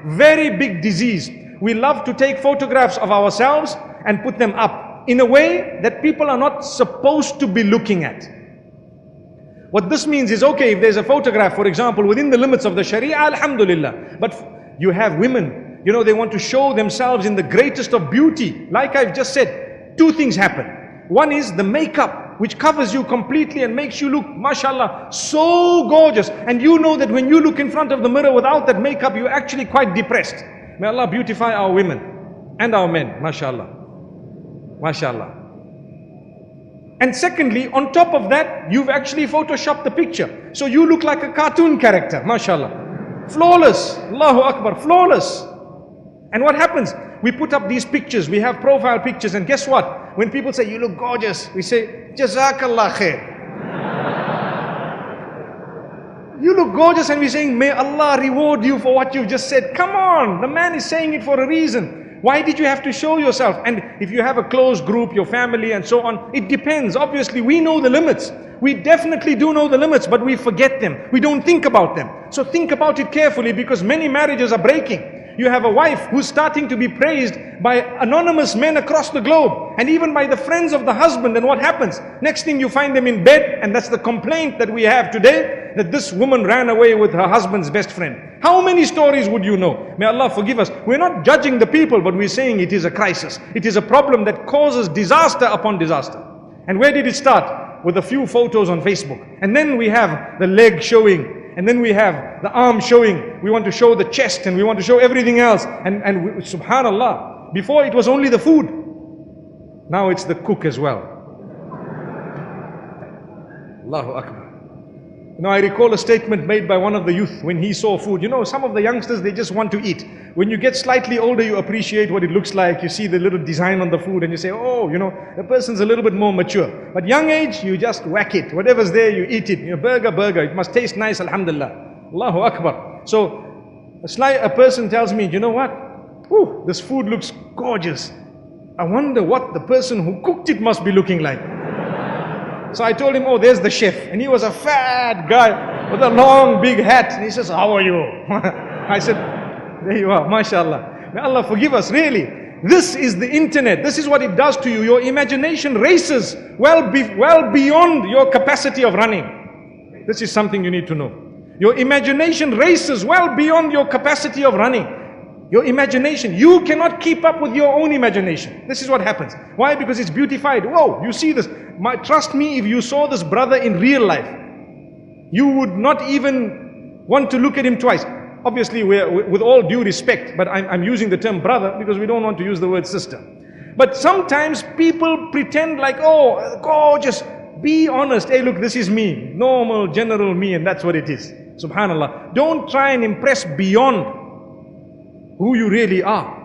very big disease. We love to take photographs of ourselves and put them up in a way that people are not supposed to be looking at. What this means is, okay, if there's a photograph, for example, within the limits of the Sharia, alhamdulillah. But you have women, they want to show themselves in the greatest of beauty. Like I've just said, two things happen. One is the makeup, which covers you completely and makes you look, mashallah, so gorgeous. And you know that when you look in front of the mirror without that makeup, you're actually quite depressed. May Allah beautify our women and our men, mashallah. Mashallah. And secondly, on top of that, you've actually photoshopped the picture. So you look like a cartoon character, mashallah. Flawless, Allahu Akbar, flawless. And what happens? We put up these pictures, we have profile pictures, and guess what? When people say, you look gorgeous, we say, Jazakallah khair. You look gorgeous, and we're saying, may Allah reward you for what you've just said. Come on, the man is saying it for a reason. Why did you have to show yourself? And if you have a close group, your family and so on, it depends. Obviously, we know the limits. We definitely do know the limits, but we forget them. We don't think about them. So think about it carefully, because many marriages are breaking. You have a wife who's starting to be praised by anonymous men across the globe, and even by the friends of the husband. And what happens? Next thing you find them in bed, and that's the complaint that we have today, that this woman ran away with her husband's best friend. How many stories would you know? May Allah forgive us. We're not judging the people, but we're saying it is a crisis. It is a problem that causes disaster upon disaster. And where did it start? With a few photos on Facebook. And then we have the leg showing. And then we have the arm showing. We want to show the chest, and we want to show everything else. And subhanallah, before it was only the food. Now it's the cook as well. Allahu Akbar. I recall a statement made by one of the youth when he saw food. Some of the youngsters, they just want to eat. When you get slightly older, you appreciate what it looks like. You see the little design on the food and you say, oh, the person's a little bit more mature. But young age, you just whack it. Whatever's there, you eat it. Burger. It must taste nice, alhamdulillah. Allahu Akbar. So, a person tells me, you know what? Ooh, this food looks gorgeous. I wonder what the person who cooked it must be looking like. So I told him, oh, there's the chef. And he was a fat guy with a long, big hat. And he says, how are you? I said, there you are, mashallah. May Allah forgive us, really. This is the internet. This is what it does to you. Your imagination races well beyond your capacity of running. This is something you need to know. Your imagination races well beyond your capacity of running. Your imagination, you cannot keep up with your own imagination. This is what happens. Why? Because it's beautified. Whoa, you see this. Trust me, if you saw this brother in real life, you would not even want to look at him twice. Obviously, with all due respect, but I'm using the term brother because we don't want to use the word sister. But sometimes people pretend like, oh, gorgeous. Be honest. Hey, look, this is me. Normal, general me, and that's what it is. Subhanallah. Don't try and impress beyond who you really are.